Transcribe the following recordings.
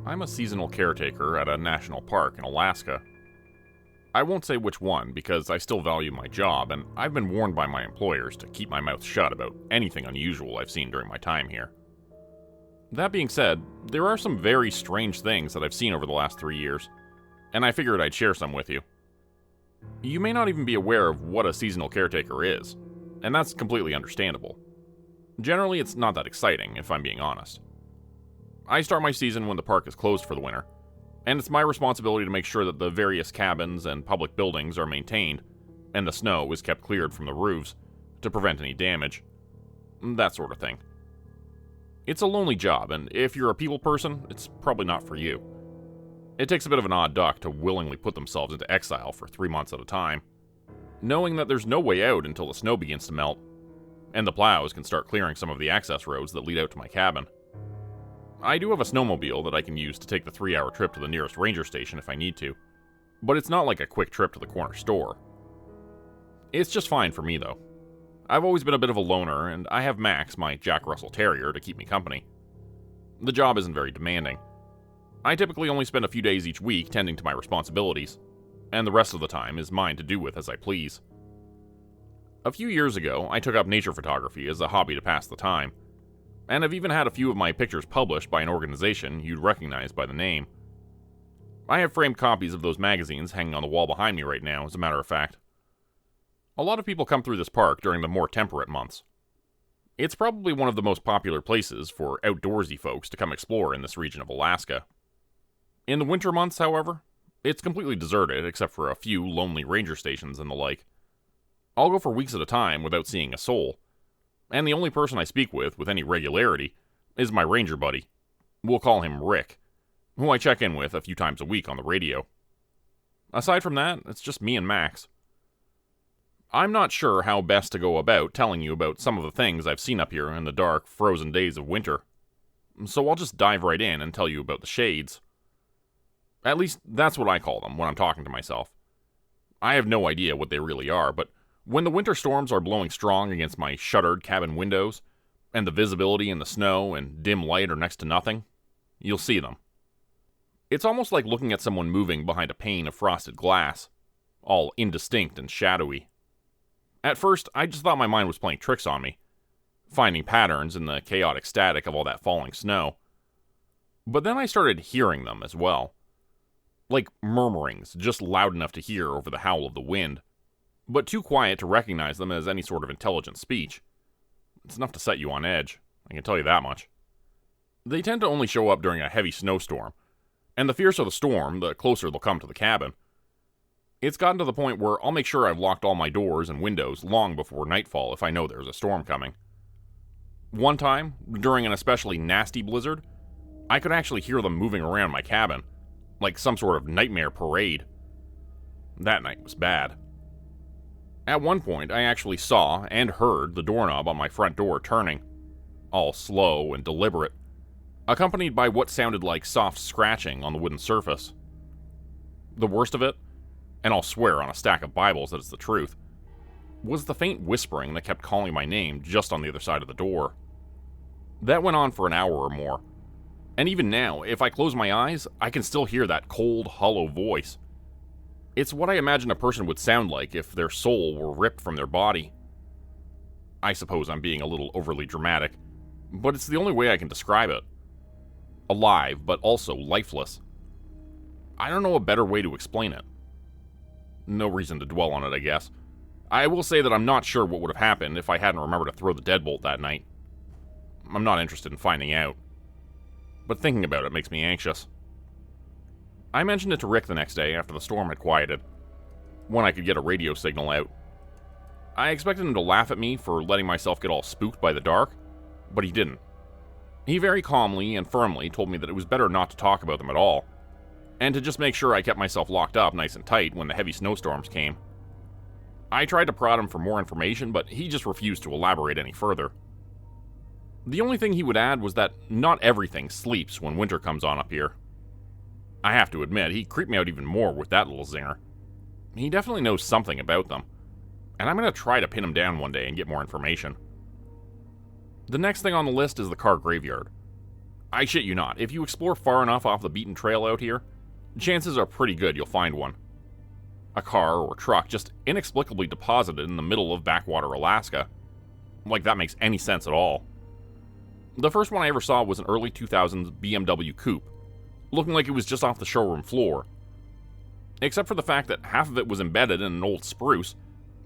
I'm a seasonal caretaker at a national park in Alaska. I won't say which one because I still value my job, and I've been warned by my employers to keep my mouth shut about anything unusual I've seen during my time here. That being said, there are some very strange things that I've seen over the last 3 years, and I figured I'd share some with you. You may not even be aware of what a seasonal caretaker is, and that's completely understandable. Generally, it's not that exciting, if I'm being honest. I start my season when the park is closed for the winter, and it's my responsibility to make sure that the various cabins and public buildings are maintained, and the snow is kept cleared from the roofs to prevent any damage. That sort of thing. It's a lonely job, and if you're a people person, it's probably not for you. It takes a bit of an odd duck to willingly put themselves into exile for 3 months at a time, knowing that there's no way out until the snow begins to melt, and the plows can start clearing some of the access roads that lead out to my cabin. I do have a snowmobile that I can use to take the 3-hour trip to the nearest ranger station if I need to, but it's not like a quick trip to the corner store. It's just fine for me, though. I've always been a bit of a loner, and I have Max, my Jack Russell Terrier, to keep me company. The job isn't very demanding. I typically only spend a few days each week tending to my responsibilities, and the rest of the time is mine to do with as I please. A few years ago, I took up nature photography as a hobby to pass the time, and I've even had a few of my pictures published by an organization you'd recognize by the name. I have framed copies of those magazines hanging on the wall behind me right now, as a matter of fact. A lot of people come through this park during the more temperate months. It's probably one of the most popular places for outdoorsy folks to come explore in this region of Alaska. In the winter months, however, it's completely deserted except for a few lonely ranger stations and the like. I'll go for weeks at a time without seeing a soul, and the only person I speak with any regularity is my ranger buddy. We'll call him Rick, who I check in with a few times a week on the radio. Aside from that, it's just me and Max. I'm not sure how best to go about telling you about some of the things I've seen up here in the dark, frozen days of winter, so I'll just dive right in and tell you about the shades. At least, that's what I call them when I'm talking to myself. I have no idea what they really are, but when the winter storms are blowing strong against my shuttered cabin windows, and the visibility in the snow and dim light are next to nothing, you'll see them. It's almost like looking at someone moving behind a pane of frosted glass, all indistinct and shadowy. At first, I just thought my mind was playing tricks on me, finding patterns in the chaotic static of all that falling snow. But then I started hearing them as well. Like murmurings, just loud enough to hear over the howl of the wind, but too quiet to recognize them as any sort of intelligent speech. It's enough to set you on edge, I can tell you that much. They tend to only show up during a heavy snowstorm, and the fiercer the storm, the closer they'll come to the cabin. It's gotten to the point where I'll make sure I've locked all my doors and windows long before nightfall if I know there's a storm coming. One time, during an especially nasty blizzard, I could actually hear them moving around my cabin, like some sort of nightmare parade. That night was bad. At one point, I actually saw and heard the doorknob on my front door turning, all slow and deliberate, accompanied by what sounded like soft scratching on the wooden surface. The worst of it, and I'll swear on a stack of Bibles that it's the truth, was the faint whispering that kept calling my name just on the other side of the door. That went on for an hour or more, and even now, if I close my eyes, I can still hear that cold, hollow voice. It's what I imagine a person would sound like if their soul were ripped from their body. I suppose I'm being a little overly dramatic, but it's the only way I can describe it. Alive, but also lifeless. I don't know a better way to explain it. No reason to dwell on it, I guess. I will say that I'm not sure what would have happened if I hadn't remembered to throw the deadbolt that night. I'm not interested in finding out. But thinking about it makes me anxious. I mentioned it to Rick the next day after the storm had quieted, when I could get a radio signal out. I expected him to laugh at me for letting myself get all spooked by the dark, but he didn't. He very calmly and firmly told me that it was better not to talk about them at all, and to just make sure I kept myself locked up nice and tight when the heavy snowstorms came. I tried to prod him for more information, but he just refused to elaborate any further. The only thing he would add was that not everything sleeps when winter comes on up here. I have to admit, he creeped me out even more with that little zinger. He definitely knows something about them, and I'm going to try to pin him down one day and get more information. The next thing on the list is the car graveyard. I shit you not, if you explore far enough off the beaten trail out here, chances are pretty good you'll find one. A car or truck just inexplicably deposited in the middle of backwater Alaska. Like that makes any sense at all. The first one I ever saw was an early 2000s BMW coupe, looking like it was just off the showroom floor. Except for the fact that half of it was embedded in an old spruce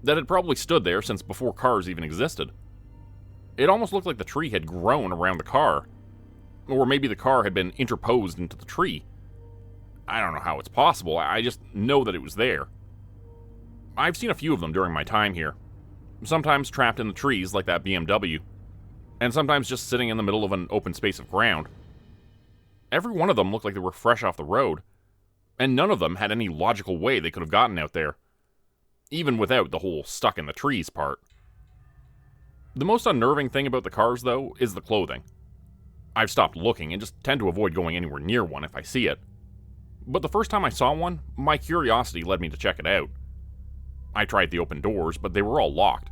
that had probably stood there since before cars even existed. It almost looked like the tree had grown around the car, or maybe the car had been interposed into the tree. I don't know how it's possible, I just know that it was there. I've seen a few of them during my time here, sometimes trapped in the trees like that BMW, and sometimes just sitting in the middle of an open space of ground. Every one of them looked like they were fresh off the road, and none of them had any logical way they could have gotten out there, even without the whole stuck in the trees part. The most unnerving thing about the cars, though, is the clothing. I've stopped looking and just tend to avoid going anywhere near one if I see it. But the first time I saw one, my curiosity led me to check it out. I tried the open doors, but they were all locked.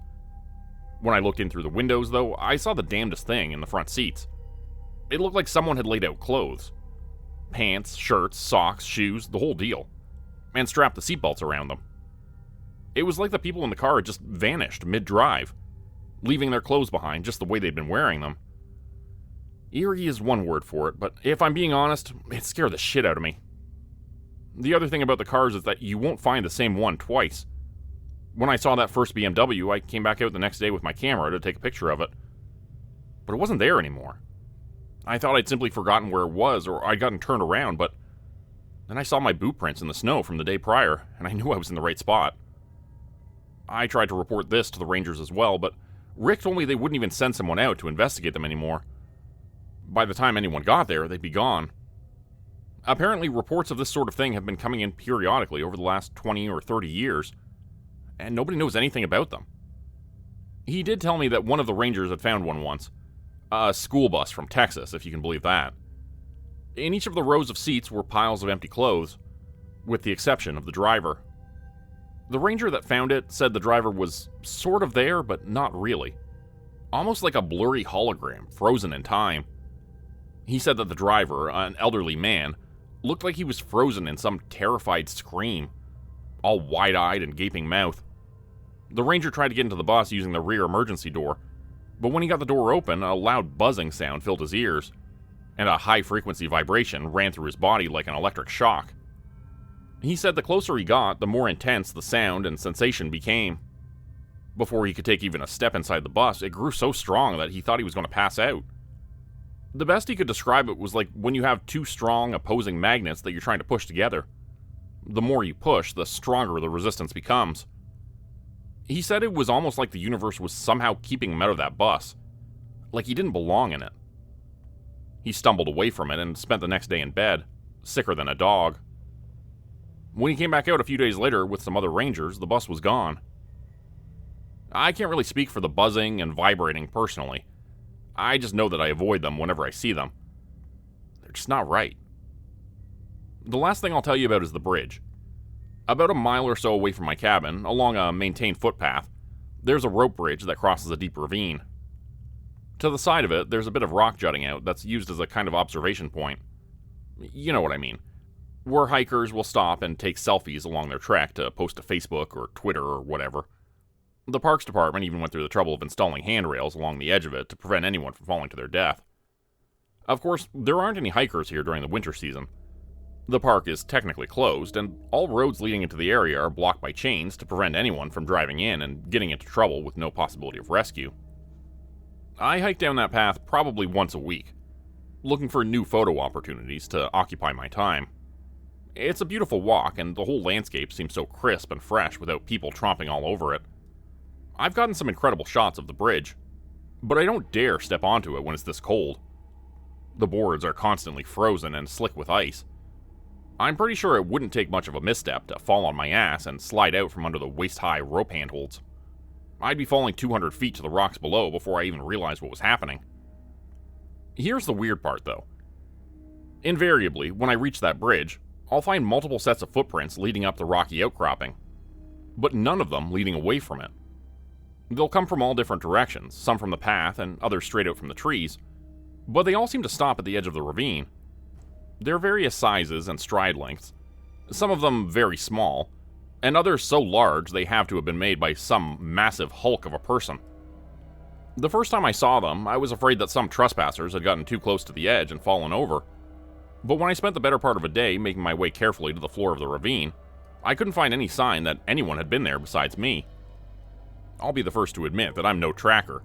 When I looked in through the windows, though, I saw the damnedest thing in the front seats. It looked like someone had laid out clothes. Pants, shirts, socks, shoes, the whole deal. And strapped the seatbelts around them. It was like the people in the car had just vanished mid-drive, leaving their clothes behind just the way they'd been wearing them. Eerie is one word for it, but if I'm being honest, it scared the shit out of me. The other thing about the cars is that you won't find the same one twice. When I saw that first BMW, I came back out the next day with my camera to take a picture of it. But it wasn't there anymore. I thought I'd simply forgotten where it was, or I'd gotten turned around, but then I saw my boot prints in the snow from the day prior, and I knew I was in the right spot. I tried to report this to the rangers as well, but Rick told me they wouldn't even send someone out to investigate them anymore. By the time anyone got there, they'd be gone. Apparently, reports of this sort of thing have been coming in periodically over the last 20 or 30 years, and nobody knows anything about them. He did tell me that one of the rangers had found one once. A school bus from Texas, if you can believe that. In each of the rows of seats were piles of empty clothes, with the exception of the driver. The ranger that found it said the driver was sort of there, but not really. Almost like a blurry hologram, frozen in time. He said that the driver, an elderly man, looked like he was frozen in some terrified scream, all wide-eyed and gaping mouth. The ranger tried to get into the bus using the rear emergency door, but when he got the door open, a loud buzzing sound filled his ears, and a high-frequency vibration ran through his body like an electric shock. He said the closer he got, the more intense the sound and sensation became. Before he could take even a step inside the bus, it grew so strong that he thought he was going to pass out. The best he could describe it was like when you have two strong, opposing magnets that you're trying to push together. The more you push, the stronger the resistance becomes. He said it was almost like the universe was somehow keeping him out of that bus, like he didn't belong in it. He stumbled away from it and spent the next day in bed, sicker than a dog. When he came back out a few days later with some other rangers, the bus was gone. I can't really speak for the buzzing and vibrating personally. I just know that I avoid them whenever I see them. They're just not right. The last thing I'll tell you about is the bridge. About a mile or so away from my cabin, along a maintained footpath, there's a rope bridge that crosses a deep ravine. To the side of it, there's a bit of rock jutting out that's used as a kind of observation point. You know what I mean. Where hikers will stop and take selfies along their trek to post to Facebook or Twitter or whatever. The Parks Department even went through the trouble of installing handrails along the edge of it to prevent anyone from falling to their death. Of course, there aren't any hikers here during the winter season. The park is technically closed, and all roads leading into the area are blocked by chains to prevent anyone from driving in and getting into trouble with no possibility of rescue. I hike down that path probably once a week, looking for new photo opportunities to occupy my time. It's a beautiful walk, and the whole landscape seems so crisp and fresh without people tromping all over it. I've gotten some incredible shots of the bridge, but I don't dare step onto it when it's this cold. The boards are constantly frozen and slick with ice. I'm pretty sure it wouldn't take much of a misstep to fall on my ass and slide out from under the waist-high rope handholds. I'd be falling 200 feet to the rocks below before I even realized what was happening. Here's the weird part, though. Invariably, when I reach that bridge, I'll find multiple sets of footprints leading up the rocky outcropping, but none of them leading away from it. They'll come from all different directions, some from the path and others straight out from the trees, but they all seem to stop at the edge of the ravine. They're various sizes and stride lengths, some of them very small, and others so large they have to have been made by some massive hulk of a person. The first time I saw them, I was afraid that some trespassers had gotten too close to the edge and fallen over. But when I spent the better part of a day making my way carefully to the floor of the ravine, I couldn't find any sign that anyone had been there besides me. I'll be the first to admit that I'm no tracker,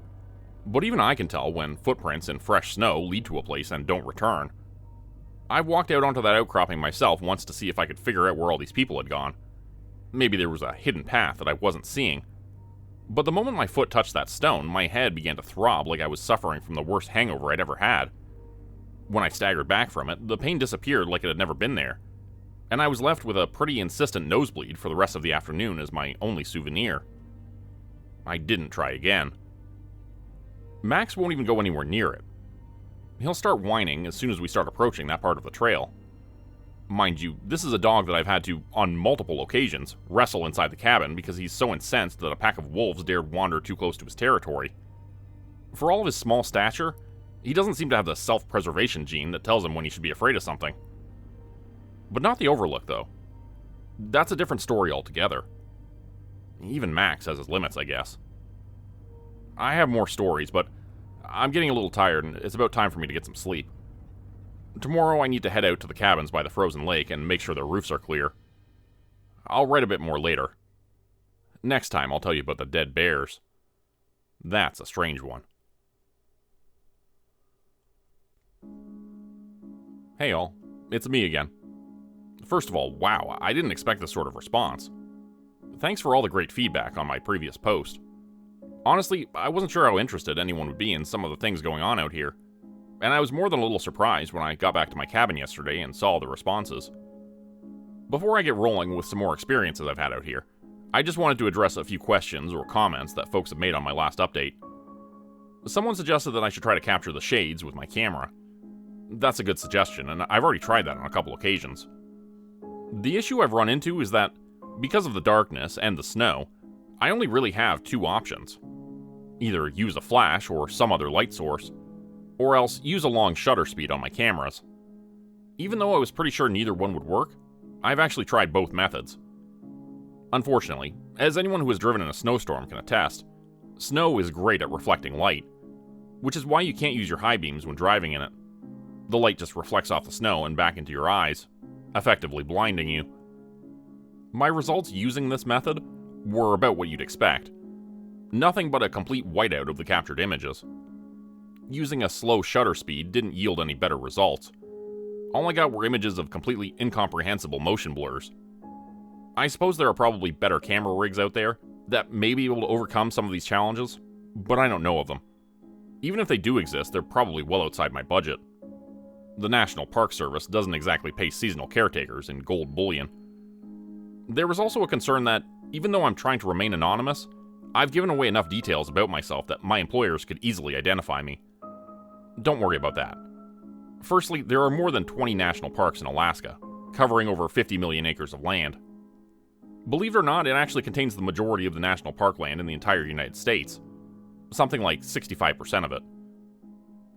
but even I can tell when footprints in fresh snow lead to a place and don't return. I've walked out onto that outcropping myself once to see if I could figure out where all these people had gone. Maybe there was a hidden path that I wasn't seeing. But the moment my foot touched that stone, my head began to throb like I was suffering from the worst hangover I'd ever had. When I staggered back from it, the pain disappeared like it had never been there, and I was left with a pretty insistent nosebleed for the rest of the afternoon as my only souvenir. I didn't try again. Max won't even go anywhere near it. He'll start whining as soon as we start approaching that part of the trail. Mind you, this is a dog that I've had to, on multiple occasions, wrestle inside the cabin because he's so incensed that a pack of wolves dared wander too close to his territory. For all of his small stature, he doesn't seem to have the self-preservation gene that tells him when he should be afraid of something. But not the Overlook, though. That's a different story altogether. Even Max has his limits, I guess. I have more stories, but I'm getting a little tired and it's about time for me to get some sleep. Tomorrow I need to head out to the cabins by the frozen lake and make sure their roofs are clear. I'll write a bit more later. Next time I'll tell you about the dead bears. That's a strange one. Hey all, it's me again. First of all, wow, I didn't expect this sort of response. Thanks for all the great feedback on my previous post. Honestly, I wasn't sure how interested anyone would be in some of the things going on out here, and I was more than a little surprised when I got back to my cabin yesterday and saw the responses. Before I get rolling with some more experiences I've had out here, I just wanted to address a few questions or comments that folks have made on my last update. Someone suggested that I should try to capture the shades with my camera. That's a good suggestion, and I've already tried that on a couple occasions. The issue I've run into is that, because of the darkness and the snow, I only really have two options. Either use a flash or some other light source, or else use a long shutter speed on my cameras. Even though I was pretty sure neither one would work, I've actually tried both methods. Unfortunately, as anyone who has driven in a snowstorm can attest, snow is great at reflecting light, which is why you can't use your high beams when driving in it. The light just reflects off the snow and back into your eyes, effectively blinding you. My results using this method were about what you'd expect. Nothing but a complete whiteout of the captured images. Using a slow shutter speed didn't yield any better results. All I got were images of completely incomprehensible motion blurs. I suppose there are probably better camera rigs out there that may be able to overcome some of these challenges, but I don't know of them. Even if they do exist, they're probably well outside my budget. The National Park Service doesn't exactly pay seasonal caretakers in gold bullion. There was also a concern that, even though I'm trying to remain anonymous, I've given away enough details about myself that my employers could easily identify me. Don't worry about that. Firstly, there are more than 20 national parks in Alaska, covering over 50 million acres of land. Believe it or not, it actually contains the majority of the national park land in the entire United States. Something like 65% of it.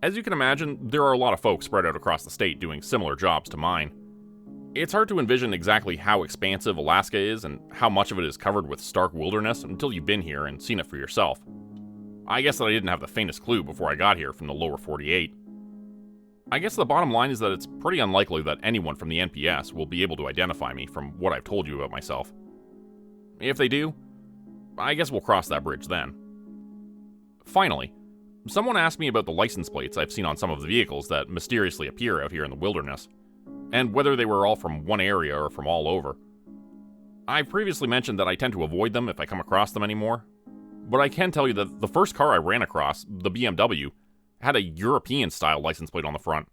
As you can imagine, there are a lot of folks spread out across the state doing similar jobs to mine. It's hard to envision exactly how expansive Alaska is and how much of it is covered with stark wilderness until you've been here and seen it for yourself. I guess that I didn't have the faintest clue before I got here from the lower 48. I guess the bottom line is that it's pretty unlikely that anyone from the NPS will be able to identify me from what I've told you about myself. If they do, I guess we'll cross that bridge then. Finally, someone asked me about the license plates I've seen on some of the vehicles that mysteriously appear out here in the wilderness, and whether they were all from one area or from all over. I've previously mentioned that I tend to avoid them if I come across them anymore, but I can tell you that the first car I ran across, the BMW, had a European-style license plate on the front.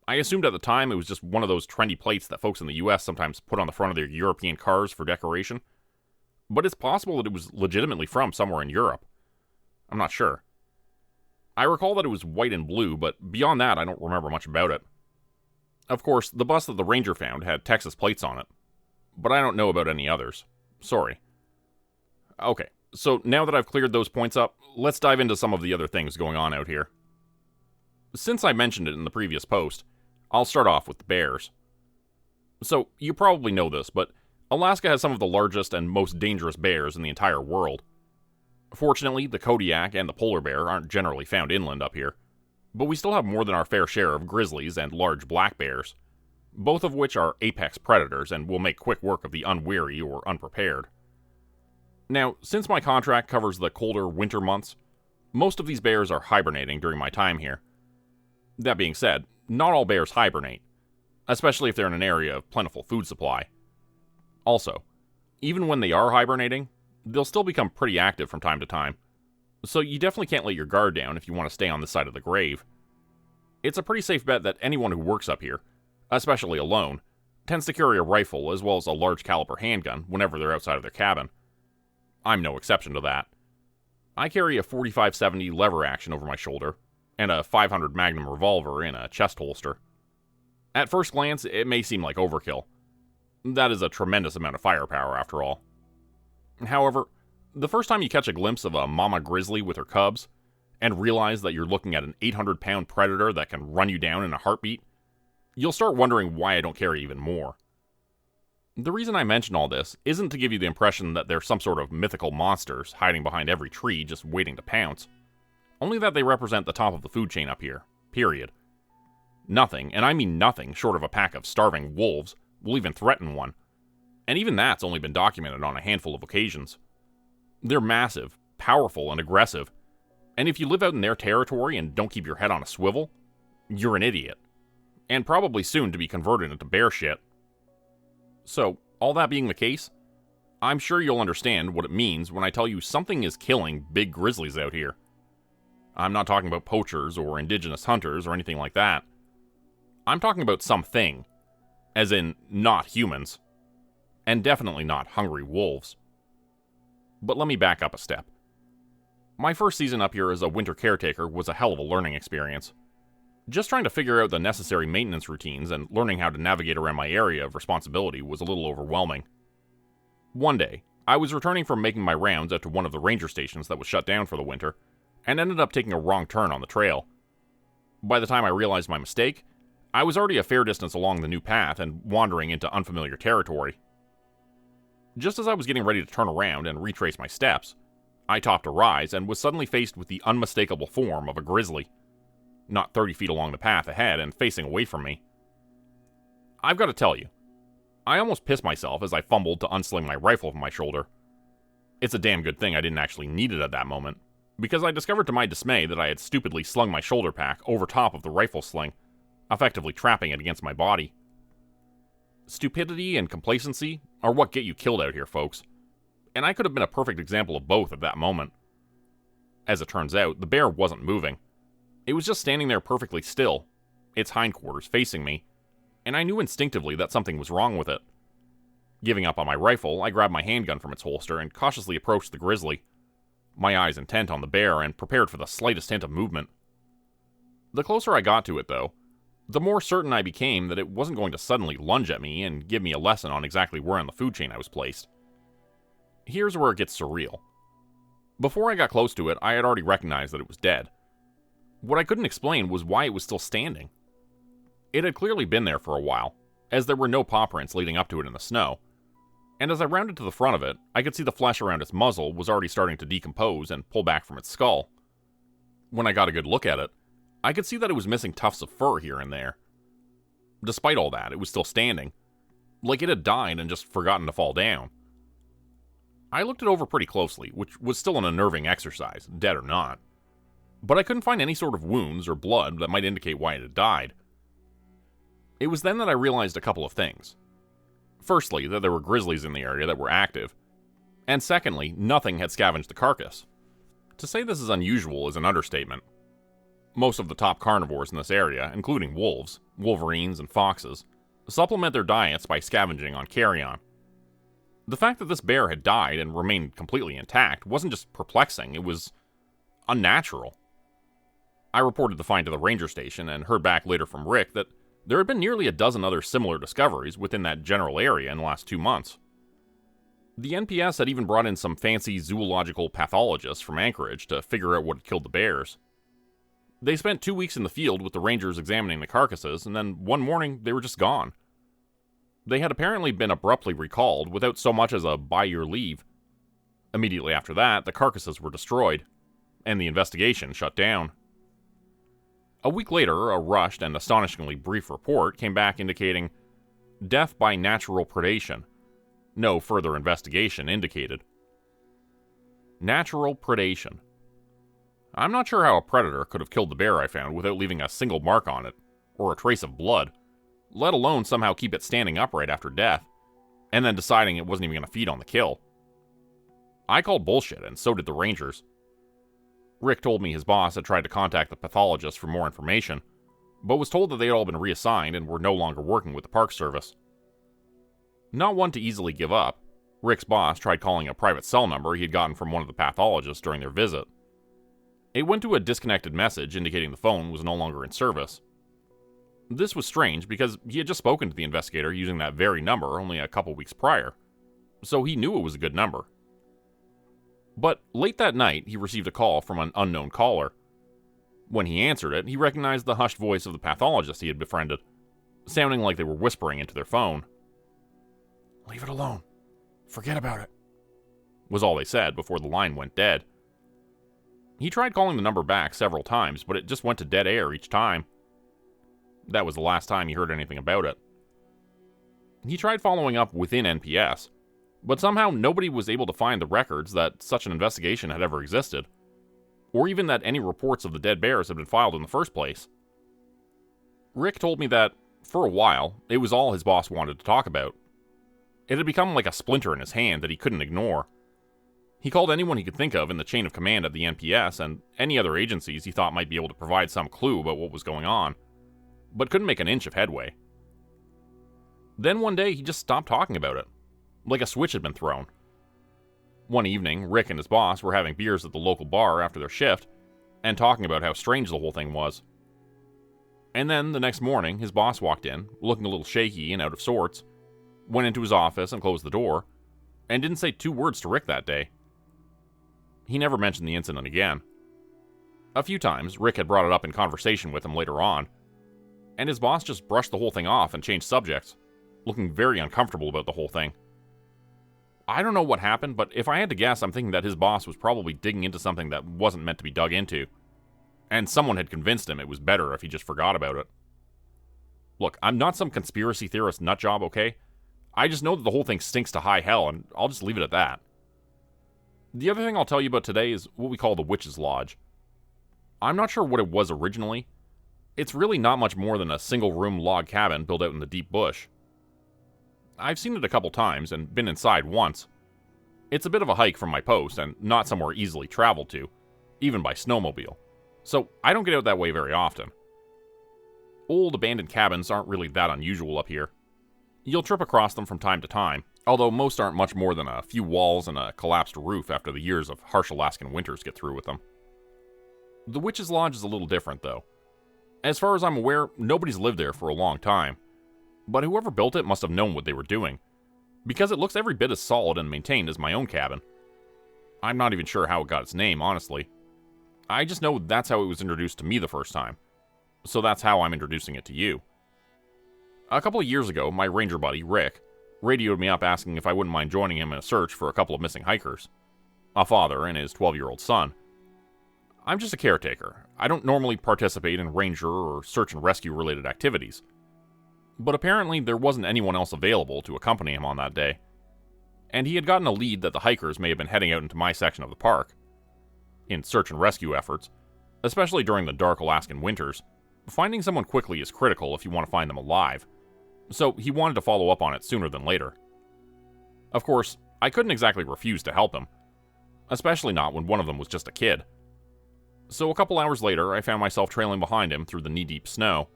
I assumed at the time it was just one of those trendy plates that folks in the US sometimes put on the front of their European cars for decoration, but it's possible that it was legitimately from somewhere in Europe. I'm not sure. I recall that it was white and blue, but beyond that I don't remember much about it. Of course, the bus that the ranger found had Texas plates on it, but I don't know about any others. Sorry. Okay, so now that I've cleared those points up, let's dive into some of the other things going on out here. Since I mentioned it in the previous post, I'll start off with the bears. So, you probably know this, but Alaska has some of the largest and most dangerous bears in the entire world. Fortunately, the Kodiak and the polar bear aren't generally found inland up here, but we still have more than our fair share of grizzlies and large black bears, both of which are apex predators and will make quick work of the unwary or unprepared. Now, since my contract covers the colder winter months, most of these bears are hibernating during my time here. That being said, not all bears hibernate, especially if they're in an area of plentiful food supply. Also, even when they are hibernating, they'll still become pretty active from time to time, so you definitely can't let your guard down if you want to stay on this side of the grave. It's a pretty safe bet that anyone who works up here, especially alone, tends to carry a rifle as well as a large caliber handgun whenever they're outside of their cabin. I'm no exception to that. I carry a 45-70 lever action over my shoulder, and a 500 Magnum revolver in a chest holster. At first glance, it may seem like overkill. That is a tremendous amount of firepower, after all. However, the first time you catch a glimpse of a mama grizzly with her cubs, and realize that you're looking at an 800-pound predator that can run you down in a heartbeat, you'll start wondering why I don't carry even more. The reason I mention all this isn't to give you the impression that they're some sort of mythical monsters hiding behind every tree just waiting to pounce. Only that they represent the top of the food chain up here, period. Nothing, and I mean nothing, short of a pack of starving wolves will even threaten one. And even that's only been documented on a handful of occasions. They're massive, powerful, and aggressive. And if you live out in their territory and don't keep your head on a swivel, you're an idiot. And probably soon to be converted into bear shit. So, all that being the case, I'm sure you'll understand what it means when I tell you something is killing big grizzlies out here. I'm not talking about poachers or indigenous hunters or anything like that. I'm talking about something, as in not humans, and definitely not hungry wolves. But let me back up a step. My first season up here as a winter caretaker was a hell of a learning experience. Just trying to figure out the necessary maintenance routines and learning how to navigate around my area of responsibility was a little overwhelming. One day, I was returning from making my rounds out to one of the ranger stations that was shut down for the winter, and ended up taking a wrong turn on the trail. By the time I realized my mistake, I was already a fair distance along the new path and wandering into unfamiliar territory. Just as I was getting ready to turn around and retrace my steps, I topped a rise and was suddenly faced with the unmistakable form of a grizzly, not 30 feet along the path ahead and facing away from me. I've got to tell you, I almost pissed myself as I fumbled to unsling my rifle from my shoulder. It's a damn good thing I didn't actually need it at that moment, because I discovered to my dismay that I had stupidly slung my shoulder pack over top of the rifle sling, effectively trapping it against my body. Stupidity and complacency are what get you killed out here, folks, and I could have been a perfect example of both at that moment. As it turns out, the bear wasn't moving. It was just standing there perfectly still, its hindquarters facing me, and I knew instinctively that something was wrong with it. Giving up on my rifle, I grabbed my handgun from its holster and cautiously approached the grizzly, my eyes intent on the bear and prepared for the slightest hint of movement. The closer I got to it, though, the more certain I became that it wasn't going to suddenly lunge at me and give me a lesson on exactly where on the food chain I was placed. Here's where it gets surreal. Before I got close to it, I had already recognized that it was dead. What I couldn't explain was why it was still standing. It had clearly been there for a while, as there were no paw prints leading up to it in the snow, and as I rounded to the front of it, I could see the flesh around its muzzle was already starting to decompose and pull back from its skull. When I got a good look at it, I could see that it was missing tufts of fur here and there. Despite all that, it was still standing, like it had died and just forgotten to fall down. I looked it over pretty closely, which was still an unnerving exercise, dead or not, but I couldn't find any sort of wounds or blood that might indicate why it had died. It was then that I realized a couple of things. Firstly, that there were grizzlies in the area that were active, and secondly, nothing had scavenged the carcass. To say this is unusual is an understatement. Most of the top carnivores in this area, including wolves, wolverines, and foxes, supplement their diets by scavenging on carrion. The fact that this bear had died and remained completely intact wasn't just perplexing, it was unnatural. I reported the find to the ranger station and heard back later from Rick that there had been nearly a dozen other similar discoveries within that general area in the last 2 months. The NPS had even brought in some fancy zoological pathologists from Anchorage to figure out what had killed the bears. They spent 2 weeks in the field with the rangers examining the carcasses, and then one morning they were just gone. They had apparently been abruptly recalled without so much as a by your leave. Immediately after that, the carcasses were destroyed, and the investigation shut down. A week later, a rushed and astonishingly brief report came back indicating death by natural predation. No further investigation indicated. Natural predation. I'm not sure how a predator could have killed the bear I found without leaving a single mark on it, or a trace of blood, let alone somehow keep it standing upright after death, and then deciding it wasn't even going to feed on the kill. I called bullshit, and so did the rangers. Rick told me his boss had tried to contact the pathologist for more information, but was told that they had all been reassigned and were no longer working with the Park Service. Not one to easily give up, Rick's boss tried calling a private cell number he had gotten from one of the pathologists during their visit. It went to a disconnected message indicating the phone was no longer in service. This was strange because he had just spoken to the investigator using that very number only a couple weeks prior, so he knew it was a good number. But late that night, he received a call from an unknown caller. When he answered it, he recognized the hushed voice of the pathologist he had befriended, sounding like they were whispering into their phone. "Leave it alone. Forget about it," was all they said before the line went dead. He tried calling the number back several times, but it just went to dead air each time. That was the last time he heard anything about it. He tried following up within NPS, but somehow nobody was able to find the records that such an investigation had ever existed, or even that any reports of the dead bears had been filed in the first place. Rick told me that, for a while, it was all his boss wanted to talk about. It had become like a splinter in his hand that he couldn't ignore. He called anyone he could think of in the chain of command at the NPS and any other agencies he thought might be able to provide some clue about what was going on, but couldn't make an inch of headway. Then one day he just stopped talking about it, like a switch had been thrown. One evening, Rick and his boss were having beers at the local bar after their shift, and talking about how strange the whole thing was. And then, the next morning, his boss walked in, looking a little shaky and out of sorts, went into his office and closed the door, and didn't say 2 words to Rick that day. He never mentioned the incident again. A few times, Rick had brought it up in conversation with him later on, and his boss just brushed the whole thing off and changed subjects, looking very uncomfortable about the whole thing. I don't know what happened, but if I had to guess, I'm thinking that his boss was probably digging into something that wasn't meant to be dug into, and someone had convinced him it was better if he just forgot about it. Look, I'm not some conspiracy theorist nutjob, okay? I just know that the whole thing stinks to high hell, and I'll just leave it at that. The other thing I'll tell you about today is what we call the Witch's Lodge. I'm not sure what it was originally. It's really not much more than a single-room log cabin built out in the deep bush. I've seen it a couple times and been inside once. It's a bit of a hike from my post and not somewhere easily traveled to, even by snowmobile, so I don't get out that way very often. Old abandoned cabins aren't really that unusual up here. You'll trip across them from time to time, although most aren't much more than a few walls and a collapsed roof after the years of harsh Alaskan winters get through with them. The Witch's Lodge is a little different, though. As far as I'm aware, nobody's lived there for a long time, but whoever built it must have known what they were doing, because it looks every bit as solid and maintained as my own cabin. I'm not even sure how it got its name, honestly. I just know that's how it was introduced to me the first time, so that's how I'm introducing it to you. A couple of years ago, my ranger buddy, Rick, radioed me up asking if I wouldn't mind joining him in a search for a couple of missing hikers, a father and his 12-year-old son. I'm just a caretaker. I don't normally participate in ranger or search and rescue related activities. But apparently there wasn't anyone else available to accompany him on that day, and he had gotten a lead that the hikers may have been heading out into my section of the park. In search and rescue efforts, especially during the dark Alaskan winters, finding someone quickly is critical if you want to find them alive, so he wanted to follow up on it sooner than later. Of course, I couldn't exactly refuse to help him, especially not when one of them was just a kid. So a couple hours later, I found myself trailing behind him through the knee-deep snow.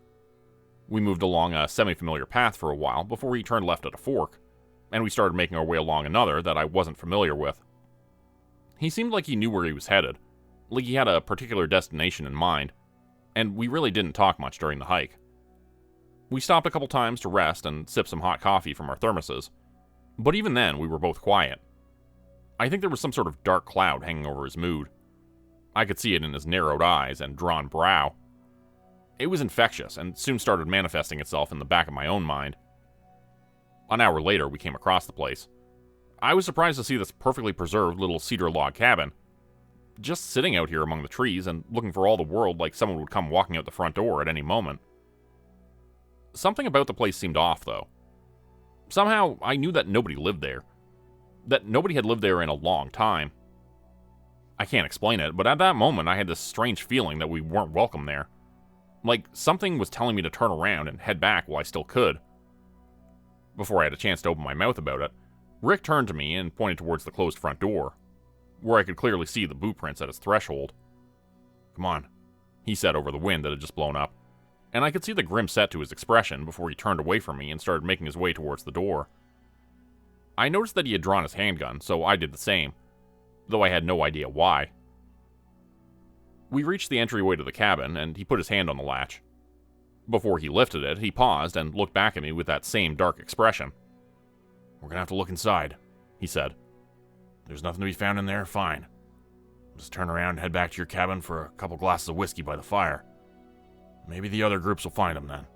We moved along a semi-familiar path for a while before he turned left at a fork, and we started making our way along another that I wasn't familiar with. He seemed like he knew where he was headed, like he had a particular destination in mind, and we really didn't talk much during the hike. We stopped a couple times to rest and sip some hot coffee from our thermoses, but even then we were both quiet. I think there was some sort of dark cloud hanging over his mood. I could see it in his narrowed eyes and drawn brow. It was infectious and soon started manifesting itself in the back of my own mind. An hour later, we came across the place. I was surprised to see this perfectly preserved little cedar log cabin, just sitting out here among the trees and looking for all the world like someone would come walking out the front door at any moment. Something about the place seemed off, though. Somehow, I knew that nobody lived there. That nobody had lived there in a long time. I can't explain it, but at that moment I had this strange feeling that we weren't welcome there. Like something was telling me to turn around and head back while I still could. Before I had a chance to open my mouth about it, Rick turned to me and pointed towards the closed front door, where I could clearly see the boot prints at its threshold. "Come on," he said over the wind that had just blown up, and I could see the grim set to his expression before he turned away from me and started making his way towards the door. I noticed that he had drawn his handgun, so I did the same, though I had no idea why. We reached the entryway to the cabin, and he put his hand on the latch. Before he lifted it, he paused and looked back at me with that same dark expression. "We're gonna have to look inside," he said. "There's nothing to be found in there, fine. Just turn around and head back to your cabin for a couple glasses of whiskey by the fire. Maybe the other groups will find them then."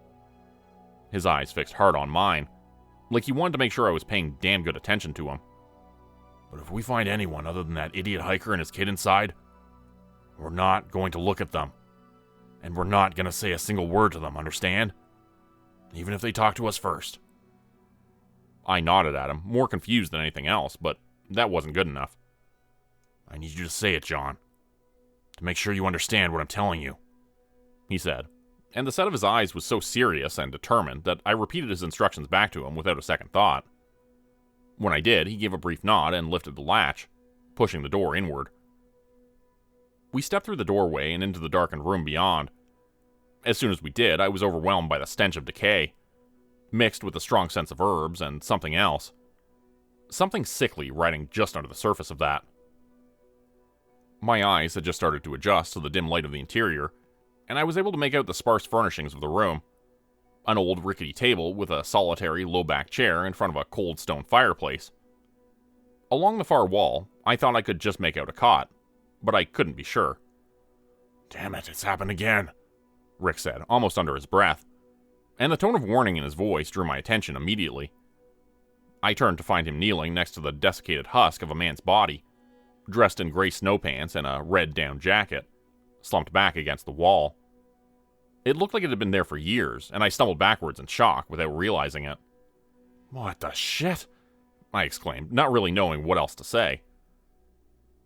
His eyes fixed hard on mine, like he wanted to make sure I was paying damn good attention to him. "But if we find anyone other than that idiot hiker and his kid inside, we're not going to look at them. And we're not going to say a single word to them, understand? Even if they talk to us first." I nodded at him, more confused than anything else, but that wasn't good enough. "I need you to say it, John, to make sure you understand what I'm telling you," he said, and the set of his eyes was so serious and determined that I repeated his instructions back to him without a second thought. When I did, he gave a brief nod and lifted the latch, pushing the door inward. We stepped through the doorway and into the darkened room beyond. As soon as we did, I was overwhelmed by the stench of decay, mixed with a strong sense of herbs and something else. Something sickly riding just under the surface of that. My eyes had just started to adjust to the dim light of the interior, and I was able to make out the sparse furnishings of the room. An old rickety table with a solitary low-back chair in front of a cold stone fireplace. Along the far wall, I thought I could just make out a cot, but I couldn't be sure. "Damn it, it's happened again," Rick said, almost under his breath, and the tone of warning in his voice drew my attention immediately. I turned to find him kneeling next to the desiccated husk of a man's body, dressed in gray snow pants and a red down jacket, slumped back against the wall. It looked like it had been there for years, and I stumbled backwards in shock without realizing it. "What the shit?" I exclaimed, not really knowing what else to say.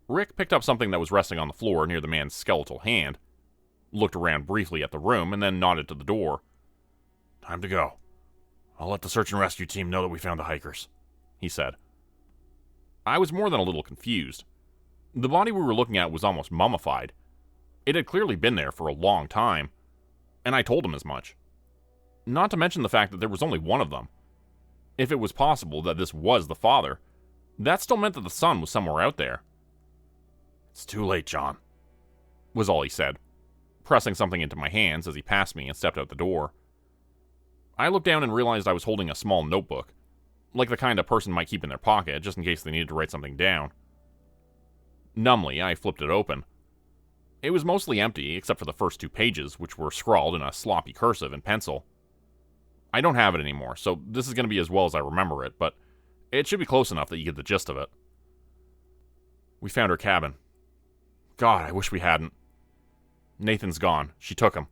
Rick picked up something that was resting on the floor near the man's skeletal hand, looked around briefly at the room, and then nodded to the door. "Time to go. I'll let the search and rescue team know that we found the hikers," he said. I was more than a little confused. The body we were looking at was almost mummified. It had clearly been there for a long time, and I told him as much. Not to mention the fact that there was only one of them. If it was possible that this was the father, that still meant that the son was somewhere out there. "It's too late, John," was all he said, pressing something into my hands as he passed me and stepped out the door. I looked down and realized I was holding a small notebook, like the kind a person might keep in their pocket just in case they needed to write something down. Numbly, I flipped it open. It was mostly empty, except for the first 2 pages, which were scrawled in a sloppy cursive in pencil. I don't have it anymore, so this is going to be as well as I remember it, but it should be close enough that you get the gist of it. "We found her cabin. God, I wish we hadn't. Nathan's gone. She took him.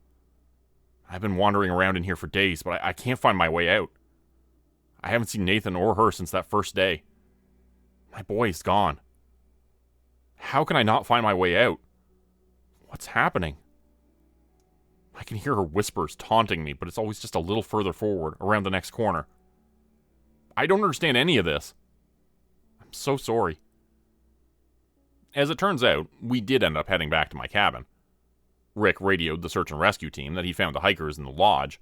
I've been wandering around in here for days, but I can't find my way out. I haven't seen Nathan or her since that first day. My boy is gone. How can I not find my way out? What's happening? I can hear her whispers taunting me, but it's always just a little further forward, around the next corner. I don't understand any of this. I'm so sorry." As it turns out, we did end up heading back to my cabin. Rick radioed the search and rescue team that he found the hikers in the lodge,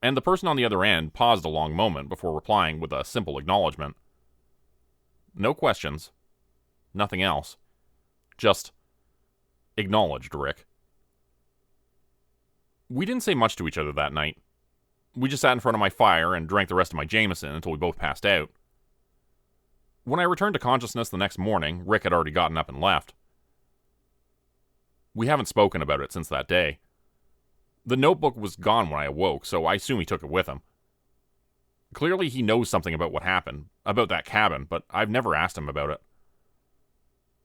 and the person on the other end paused a long moment before replying with a simple acknowledgement. No questions. Nothing else. Just acknowledged Rick. We didn't say much to each other that night. We just sat in front of my fire and drank the rest of my Jameson until we both passed out. When I returned to consciousness the next morning, Rick had already gotten up and left. We haven't spoken about it since that day. The notebook was gone when I awoke, so I assume he took it with him. Clearly he knows something about what happened, about that cabin, but I've never asked him about it.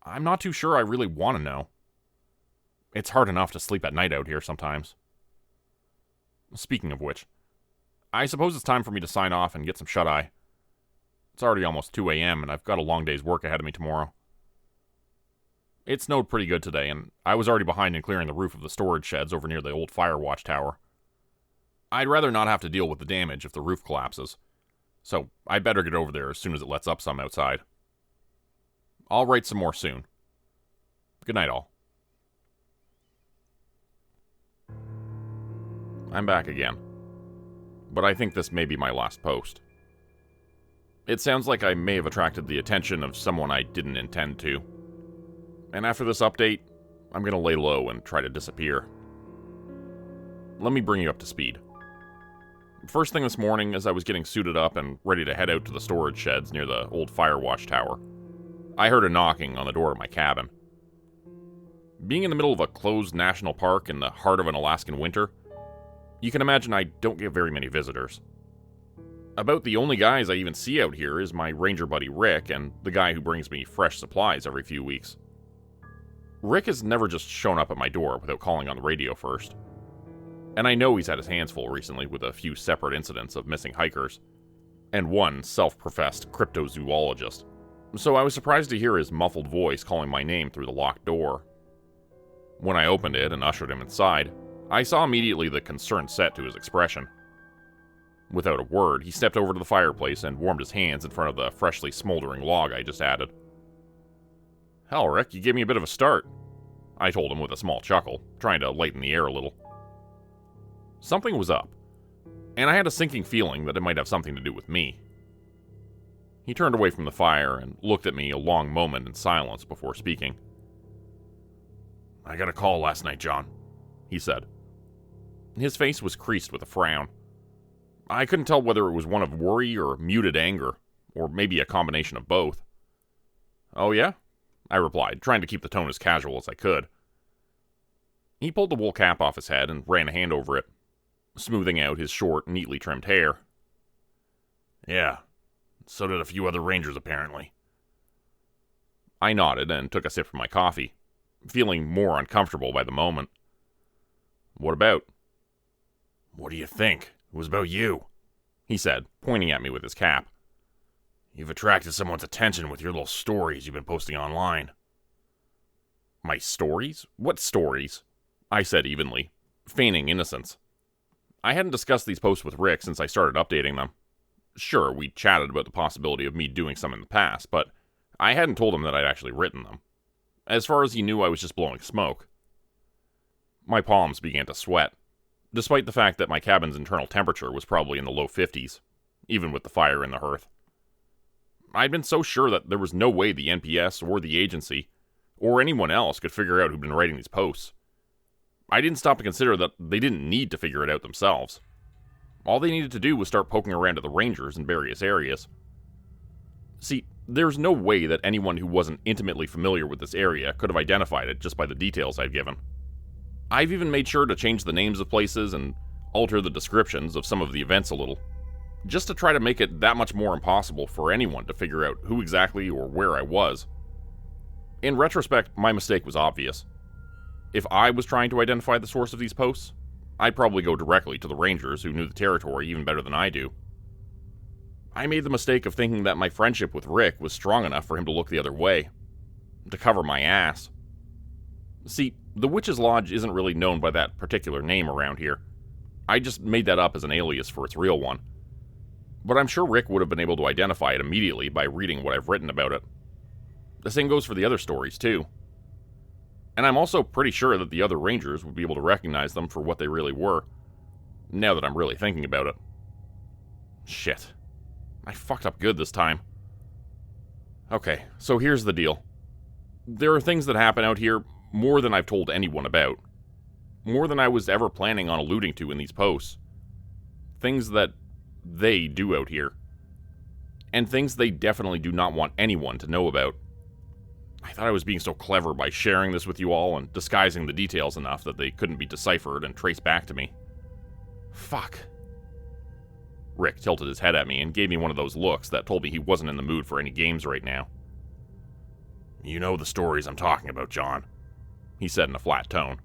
I'm not too sure I really want to know. It's hard enough to sleep at night out here sometimes. Speaking of which, I suppose it's time for me to sign off and get some shut-eye. It's already almost 2 a.m. and I've got a long day's work ahead of me tomorrow. It snowed pretty good today, and I was already behind in clearing the roof of the storage sheds over near the old fire watch tower. I'd rather not have to deal with the damage if the roof collapses, so I'd better get over there as soon as it lets up some outside. I'll write some more soon. Good night, all. I'm back again, but I think this may be my last post. It sounds like I may have attracted the attention of someone I didn't intend to, and after this update, I'm going to lay low and try to disappear. Let me bring you up to speed. First thing this morning, as I was getting suited up and ready to head out to the storage sheds near the old fire watch tower, I heard a knocking on the door of my cabin. Being in the middle of a closed national park in the heart of an Alaskan winter, you can imagine I don't get very many visitors. About the only guys I even see out here is my ranger buddy Rick and the guy who brings me fresh supplies every few weeks. Rick has never just shown up at my door without calling on the radio first. And I know he's had his hands full recently with a few separate incidents of missing hikers, and one self-professed cryptozoologist. So I was surprised to hear his muffled voice calling my name through the locked door. When I opened it and ushered him inside, I saw immediately the concern set to his expression. Without a word, he stepped over to the fireplace and warmed his hands in front of the freshly smoldering log I just added. "Hell, Rick, you gave me a bit of a start," I told him with a small chuckle, trying to lighten the air a little. Something was up, and I had a sinking feeling that it might have something to do with me. He turned away from the fire and looked at me a long moment in silence before speaking. "I got a call last night, John," he said. His face was creased with a frown. I couldn't tell whether it was one of worry or muted anger, or maybe a combination of both. "Oh yeah?" I replied, trying to keep the tone as casual as I could. He pulled the wool cap off his head and ran a hand over it, smoothing out his short, neatly trimmed hair. "Yeah, so did a few other rangers apparently." I nodded and took a sip from my coffee, feeling more uncomfortable by the moment. "What about?" "What do you think? It was about you," he said, pointing at me with his cap. "You've attracted someone's attention with your little stories you've been posting online." "My stories? What stories?" I said evenly, feigning innocence. I hadn't discussed these posts with Rick since I started updating them. Sure, we chatted about the possibility of me doing some in the past, but I hadn't told him that I'd actually written them. As far as he knew, I was just blowing smoke. My palms began to sweat, despite the fact that my cabin's internal temperature was probably in the low 50s, even with the fire in the hearth. I'd been so sure that there was no way the NPS or the agency, or anyone else could figure out who'd been writing these posts. I didn't stop to consider that they didn't need to figure it out themselves. All they needed to do was start poking around at the rangers in various areas. See, there's no way that anyone who wasn't intimately familiar with this area could have identified it just by the details I'd given. I've even made sure to change the names of places and alter the descriptions of some of the events a little, just to try to make it that much more impossible for anyone to figure out who exactly or where I was. In retrospect, my mistake was obvious. If I was trying to identify the source of these posts, I'd probably go directly to the rangers who knew the territory even better than I do. I made the mistake of thinking that my friendship with Rick was strong enough for him to look the other way, to cover my ass. See, the Witch's Lodge isn't really known by that particular name around here. I just made that up as an alias for its real one. But I'm sure Rick would have been able to identify it immediately by reading what I've written about it. The same goes for the other stories, too. And I'm also pretty sure that the other rangers would be able to recognize them for what they really were, now that I'm really thinking about it. Shit. I fucked up good this time. Okay, so here's the deal. There are things that happen out here more than I've told anyone about. More than I was ever planning on alluding to in these posts. Things that they do out here. And things they definitely do not want anyone to know about. I thought I was being so clever by sharing this with you all and disguising the details enough that they couldn't be deciphered and traced back to me. Fuck. Rick tilted his head at me and gave me one of those looks that told me he wasn't in the mood for any games right now. You know the stories I'm talking about, John, he said in a flat tone.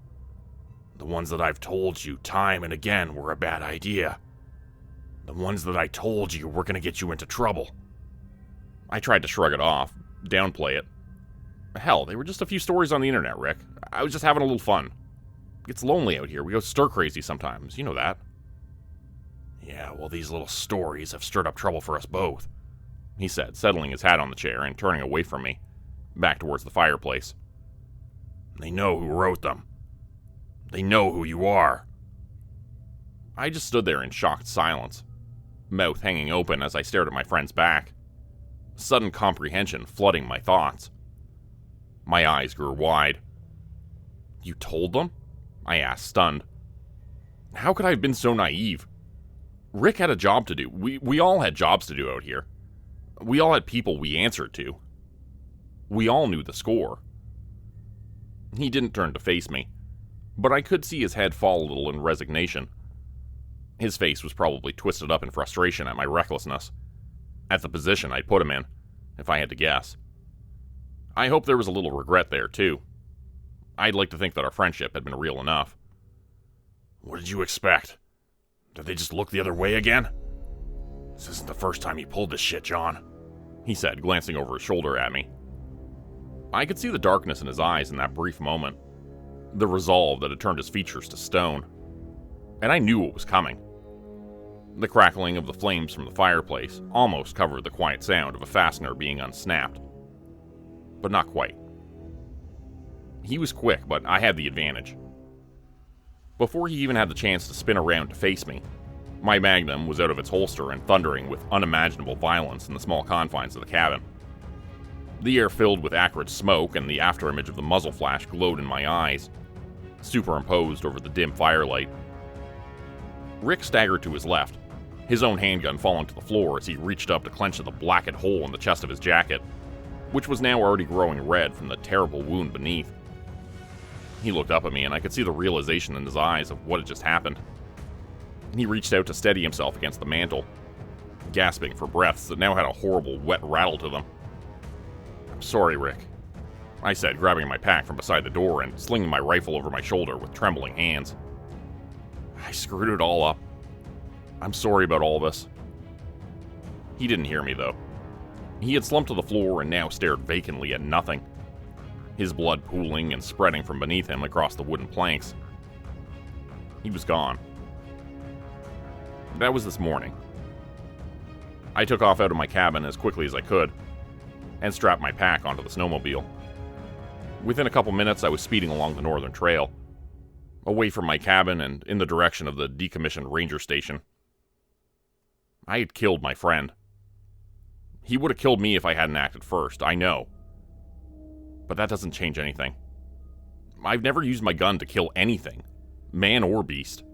The ones that I've told you time and again were a bad idea. The ones that I told you were going to get you into trouble. I tried to shrug it off, downplay it. Hell, they were just a few stories on the internet, Rick. I was just having a little fun. It's lonely out here. We go stir-crazy sometimes. You know that. Yeah, well, these little stories have stirred up trouble for us both, he said, settling his hat on the chair and turning away from me, back towards the fireplace. They know who wrote them. They know who you are. I just stood there in shocked silence, mouth hanging open as I stared at my friend's back, sudden comprehension flooding my thoughts. My eyes grew wide. You told them? I asked, stunned. How could I have been so naive? Rick had a job to do. We all had jobs to do out here. We all had people we answered to. We all knew the score. He didn't turn to face me, but I could see his head fall a little in resignation. His face was probably twisted up in frustration at my recklessness, at the position I'd put him in, if I had to guess. I hope there was a little regret there, too. I'd like to think that our friendship had been real enough. What did you expect? Did they just look the other way again? This isn't the first time you pulled this shit, John, he said, glancing over his shoulder at me. I could see the darkness in his eyes in that brief moment, the resolve that had turned his features to stone. And I knew what was coming. The crackling of the flames from the fireplace almost covered the quiet sound of a fastener being unsnapped. But not quite. He was quick, but I had the advantage. Before he even had the chance to spin around to face me, my magnum was out of its holster and thundering with unimaginable violence in the small confines of the cabin. The air filled with acrid smoke, and the afterimage of the muzzle flash glowed in my eyes, superimposed over the dim firelight. Rick staggered to his left, his own handgun falling to the floor as he reached up to clench the blackened hole in the chest of his jacket, which was now already growing red from the terrible wound beneath. He looked up at me, and I could see the realization in his eyes of what had just happened. He reached out to steady himself against the mantel, gasping for breaths that now had a horrible wet rattle to them. I'm sorry, Rick, I said, grabbing my pack from beside the door and slinging my rifle over my shoulder with trembling hands. I screwed it all up. I'm sorry about all this. He didn't hear me, though. He had slumped to the floor and now stared vacantly at nothing, his blood pooling and spreading from beneath him across the wooden planks. He was gone. That was this morning. I took off out of my cabin as quickly as I could and strapped my pack onto the snowmobile. Within a couple minutes, I was speeding along the northern trail, away from my cabin and in the direction of the decommissioned ranger station. I had killed my friend. He would have killed me if I hadn't acted first, I know. But that doesn't change anything. I've never used my gun to kill anything, man or beast.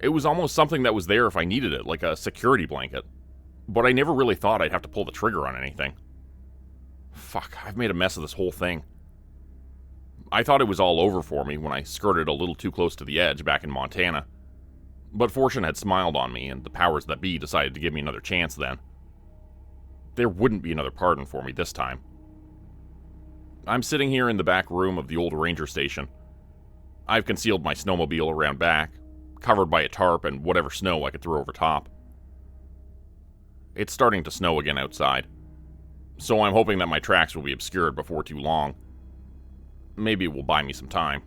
It was almost something that was there if I needed it, like a security blanket. But I never really thought I'd have to pull the trigger on anything. Fuck, I've made a mess of this whole thing. I thought it was all over for me when I skirted a little too close to the edge back in Montana. But fortune had smiled on me, and the powers that be decided to give me another chance then. There wouldn't be another pardon for me this time. I'm sitting here in the back room of the old ranger station. I've concealed my snowmobile around back, covered by a tarp and whatever snow I could throw over top. It's starting to snow again outside, so I'm hoping that my tracks will be obscured before too long. Maybe it will buy me some time.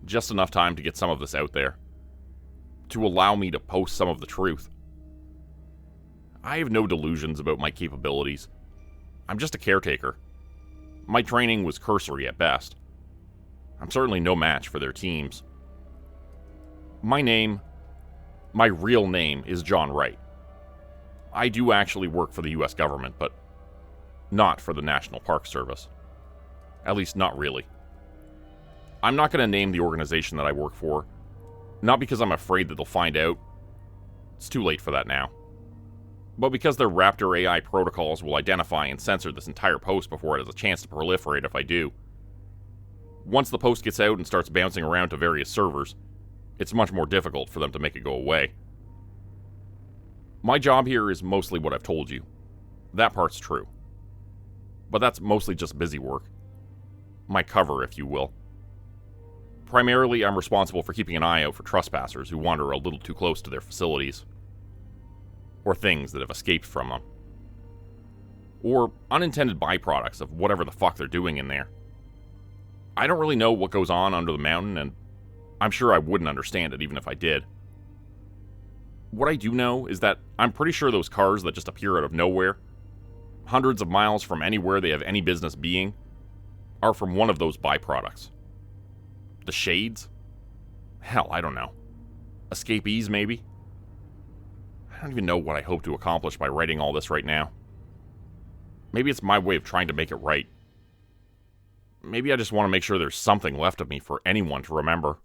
Just enough time to get some of this out there. To allow me to post some of the truth. I have no delusions about my capabilities. I'm just a caretaker. My training was cursory at best. I'm certainly no match for their teams. My real name is John Wright. I do actually work for the US government, but not for the National Park Service. At least not really. I'm not going to name the organization that I work for, not because I'm afraid that they'll find out. It's too late for that now. But because their Raptor AI protocols will identify and censor this entire post before it has a chance to proliferate if I do. Once the post gets out and starts bouncing around to various servers, it's much more difficult for them to make it go away. My job here is mostly what I've told you. That part's true. But that's mostly just busy work. My cover, if you will. Primarily, I'm responsible for keeping an eye out for trespassers who wander a little too close to their facilities. Or things that have escaped from them. Or unintended byproducts of whatever the fuck they're doing in there. I don't really know what goes on under the mountain, and I'm sure I wouldn't understand it even if I did. What I do know is that I'm pretty sure those cars that just appear out of nowhere, hundreds of miles from anywhere they have any business being, are from one of those byproducts. The shades? Hell, I don't know. Escapees, maybe? I don't even know what I hope to accomplish by writing all this right now. Maybe it's my way of trying to make it right. Maybe I just want to make sure there's something left of me for anyone to remember.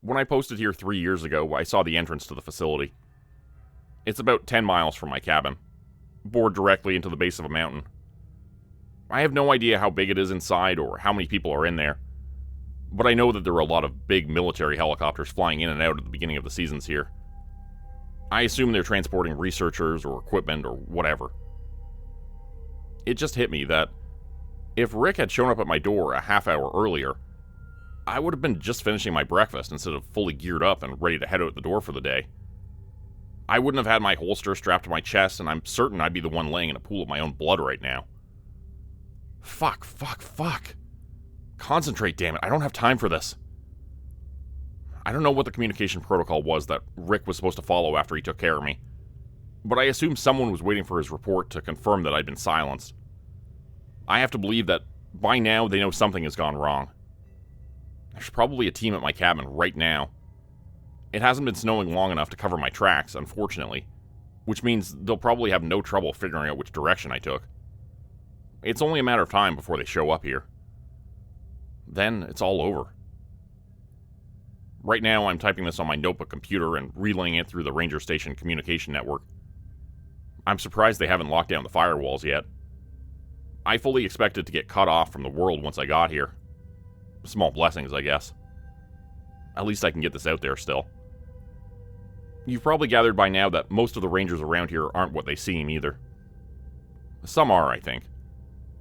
When I posted here 3 years ago, I saw the entrance to the facility. It's about 10 miles from my cabin, bored directly into the base of a mountain. I have no idea how big it is inside or how many people are in there, but I know that there are a lot of big military helicopters flying in and out at the beginning of the seasons here. I assume they're transporting researchers or equipment or whatever. It just hit me that if Rick had shown up at my door a half hour earlier, I would have been just finishing my breakfast instead of fully geared up and ready to head out the door for the day. I wouldn't have had my holster strapped to my chest, and I'm certain I'd be the one laying in a pool of my own blood right now. Fuck. Concentrate, damn it. I don't have time for this. I don't know what the communication protocol was that Rick was supposed to follow after he took care of me, but I assume someone was waiting for his report to confirm that I'd been silenced. I have to believe that by now they know something has gone wrong. There's probably a team at my cabin right now. It hasn't been snowing long enough to cover my tracks, unfortunately, which means they'll probably have no trouble figuring out which direction I took. It's only a matter of time before they show up here. Then it's all over. Right now I'm typing this on my notebook computer and relaying it through the ranger station communication network. I'm surprised they haven't locked down the firewalls yet. I fully expected to get cut off from the world once I got here. Small blessings, I guess. At least I can get this out there still. You've probably gathered by now that most of the rangers around here aren't what they seem either. Some are, I think.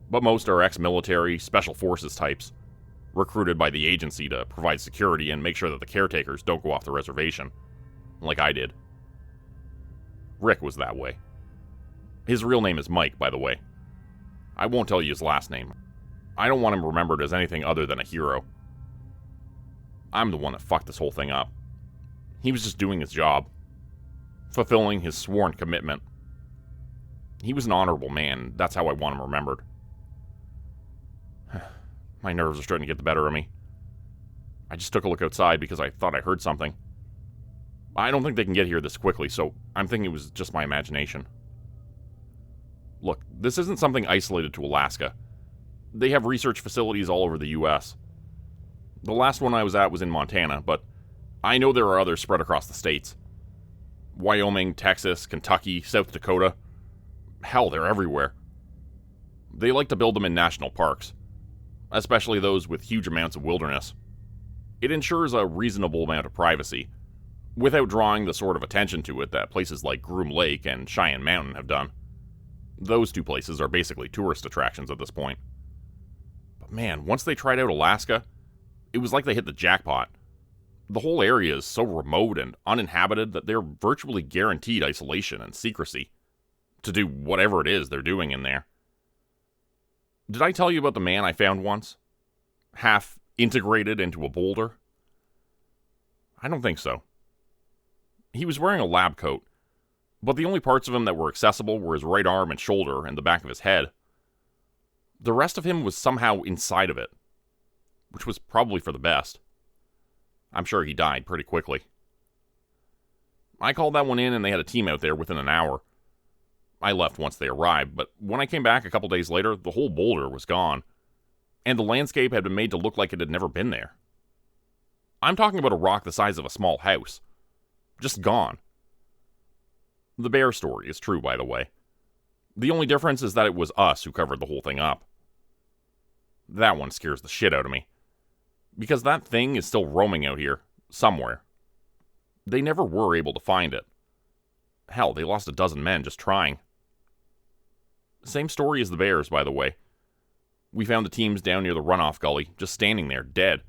But most are ex-military, special forces types, recruited by the agency to provide security and make sure that the caretakers don't go off the reservation, like I did. Rick was that way. His real name is Mike, by the way. I won't tell you his last name. I don't want him remembered as anything other than a hero. I'm the one that fucked this whole thing up. He was just doing his job, fulfilling his sworn commitment. He was an honorable man. That's how I want him remembered. My nerves are starting to get the better of me. I just took a look outside because I thought I heard something. I don't think they can get here this quickly, so I'm thinking it was just my imagination. Look, this isn't something isolated to Alaska. They have research facilities all over the U.S. The last one I was at was in Montana, but I know there are others spread across the states. Wyoming, Texas, Kentucky, South Dakota. Hell, they're everywhere. They like to build them in national parks, especially those with huge amounts of wilderness. It ensures a reasonable amount of privacy, without drawing the sort of attention to it that places like Groom Lake and Cheyenne Mountain have done. Those two places are basically tourist attractions at this point. But man, once they tried out Alaska, it was like they hit the jackpot. The whole area is so remote and uninhabited that they're virtually guaranteed isolation and secrecy to do whatever it is they're doing in there. Did I tell you about the man I found once? Half integrated into a boulder? I don't think so. He was wearing a lab coat, but the only parts of him that were accessible were his right arm and shoulder and the back of his head. The rest of him was somehow inside of it, which was probably for the best. I'm sure he died pretty quickly. I called that one in and they had a team out there within an hour. I left once they arrived, but when I came back a couple days later, the whole boulder was gone, and the landscape had been made to look like it had never been there. I'm talking about a rock the size of a small house. Just gone. The bear story is true, by the way. The only difference is that it was us who covered the whole thing up. That one scares the shit out of me. Because that thing is still roaming out here, somewhere. They never were able to find it. Hell, they lost a dozen men just trying. Same story as the bears, by the way. We found the teams down near the runoff gully, just standing there, dead.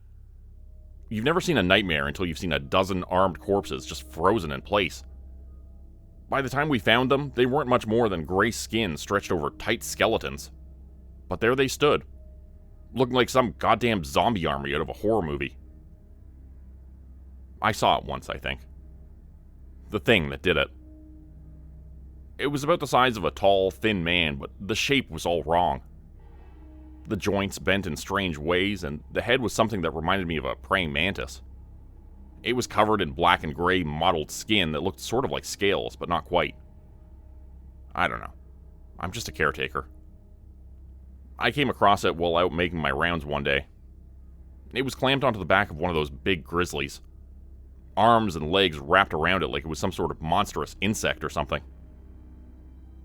You've never seen a nightmare until you've seen a dozen armed corpses just frozen in place. By the time we found them, they weren't much more than gray skin stretched over tight skeletons. But there they stood, looking like some goddamn zombie army out of a horror movie. I saw it once, I think. The thing that did it. It was about the size of a tall, thin man, but the shape was all wrong. The joints bent in strange ways, and the head was something that reminded me of a praying mantis. It was covered in black and gray mottled skin that looked sort of like scales, but not quite. I don't know. I'm just a caretaker. I came across it while out making my rounds one day. It was clamped onto the back of one of those big grizzlies. Arms and legs wrapped around it like it was some sort of monstrous insect or something.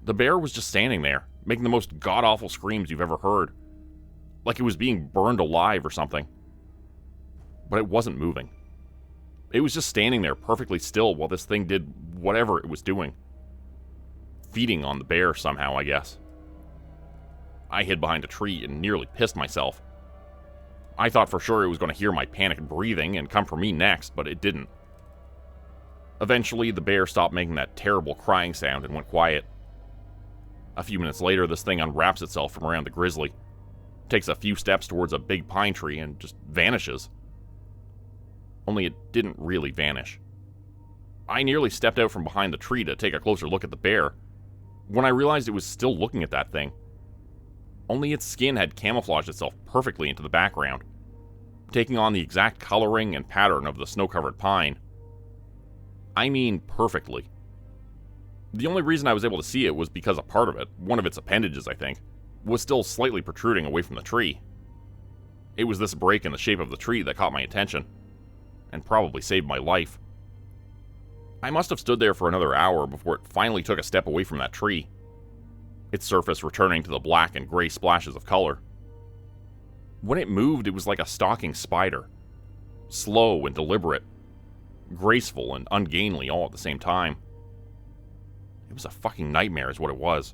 The bear was just standing there, making the most god-awful screams you've ever heard. Like it was being burned alive or something. But it wasn't moving. It was just standing there perfectly still while this thing did whatever it was doing. Feeding on the bear somehow, I guess. I hid behind a tree and nearly pissed myself. I thought for sure it was going to hear my panicked breathing and come for me next, but it didn't. Eventually, the bear stopped making that terrible crying sound and went quiet. A few minutes later, this thing unwraps itself from around the grizzly, takes a few steps towards a big pine tree, and just vanishes. Only it didn't really vanish. I nearly stepped out from behind the tree to take a closer look at the bear, when I realized it was still looking at that thing. Only its skin had camouflaged itself perfectly into the background, taking on the exact coloring and pattern of the snow-covered pine. I mean perfectly. The only reason I was able to see it was because a part of it, one of its appendages I think, was still slightly protruding away from the tree. It was this break in the shape of the tree that caught my attention, and probably saved my life. I must have stood there for another hour before it finally took a step away from that tree, its surface returning to the black and gray splashes of color. When it moved, it was like a stalking spider, slow and deliberate, graceful and ungainly all at the same time. It was a fucking nightmare is what it was.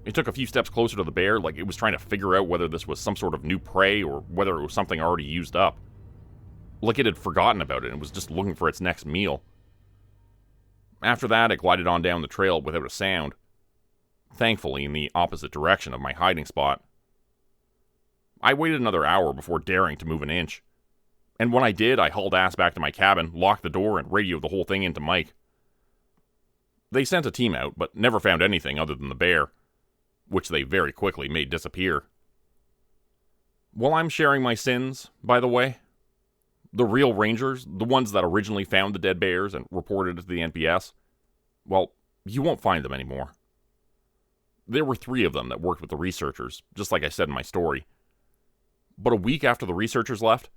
It took a few steps closer to the bear, like it was trying to figure out whether this was some sort of new prey or whether it was something already used up. Like it had forgotten about it and was just looking for its next meal. After that, it glided on down the trail without a sound, thankfully in the opposite direction of my hiding spot. I waited another hour before daring to move an inch, and when I did, I hauled ass back to my cabin, locked the door, and radioed the whole thing into Mike. They sent a team out, but never found anything other than the bear, which they very quickly made disappear. While I'm sharing my sins, by the way, the real rangers, the ones that originally found the dead bears and reported it to the NPS, well, you won't find them anymore. There were 3 of them that worked with the researchers, just like I said in my story. But a week after the researchers left,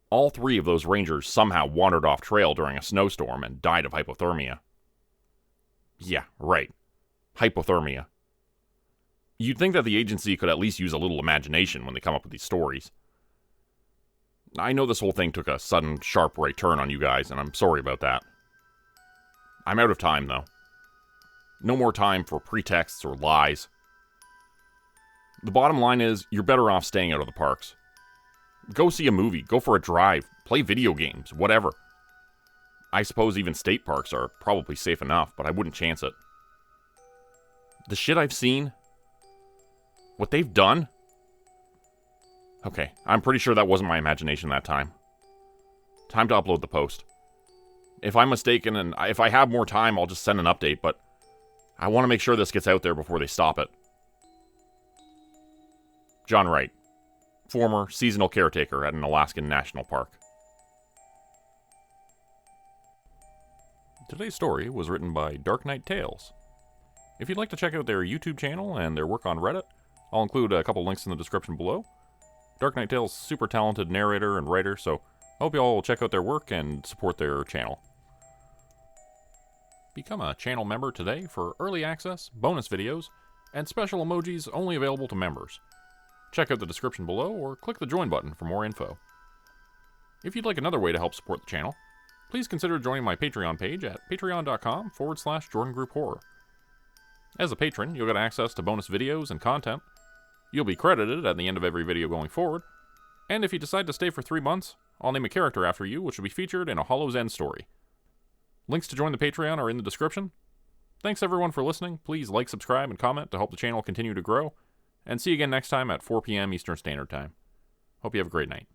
all 3 of those rangers somehow wandered off trail during a snowstorm and died of hypothermia. Yeah, right. Hypothermia. You'd think that the agency could at least use a little imagination when they come up with these stories. I know this whole thing took a sudden, sharp right turn on you guys, and I'm sorry about that. I'm out of time, though. No more time for pretexts or lies. The bottom line is, you're better off staying out of the parks. Go see a movie, go for a drive, play video games, whatever. I suppose even state parks are probably safe enough, but I wouldn't chance it. The shit I've seen, what they've done? Okay, I'm pretty sure that wasn't my imagination that time. Time to upload the post. If I'm mistaken, and if I have more time, I'll just send an update, but I want to make sure this gets out there before they stop it. John Wright, former seasonal caretaker at an Alaskan national park. Today's story was written by Dark Knight Tales. If you'd like to check out their YouTube channel and their work on Reddit, I'll include a couple links in the description below. Dark Knight Tales' super talented narrator and writer, so I hope you all will check out their work and support their channel. Become a channel member today for early access, bonus videos, and special emojis only available to members. Check out the description below or click the join button for more info. If you'd like another way to help support the channel, please consider joining my Patreon page at patreon.com/JordanGroupeHorror. As a patron, you'll get access to bonus videos and content. You'll be credited at the end of every video going forward. And if you decide to stay for 3 months, I'll name a character after you, which will be featured in a Hollow's End story. Links to join the Patreon are in the description. Thanks everyone for listening. Please like, subscribe, and comment to help the channel continue to grow. And see you again next time at 4 p.m. Eastern Standard Time. Hope you have a great night.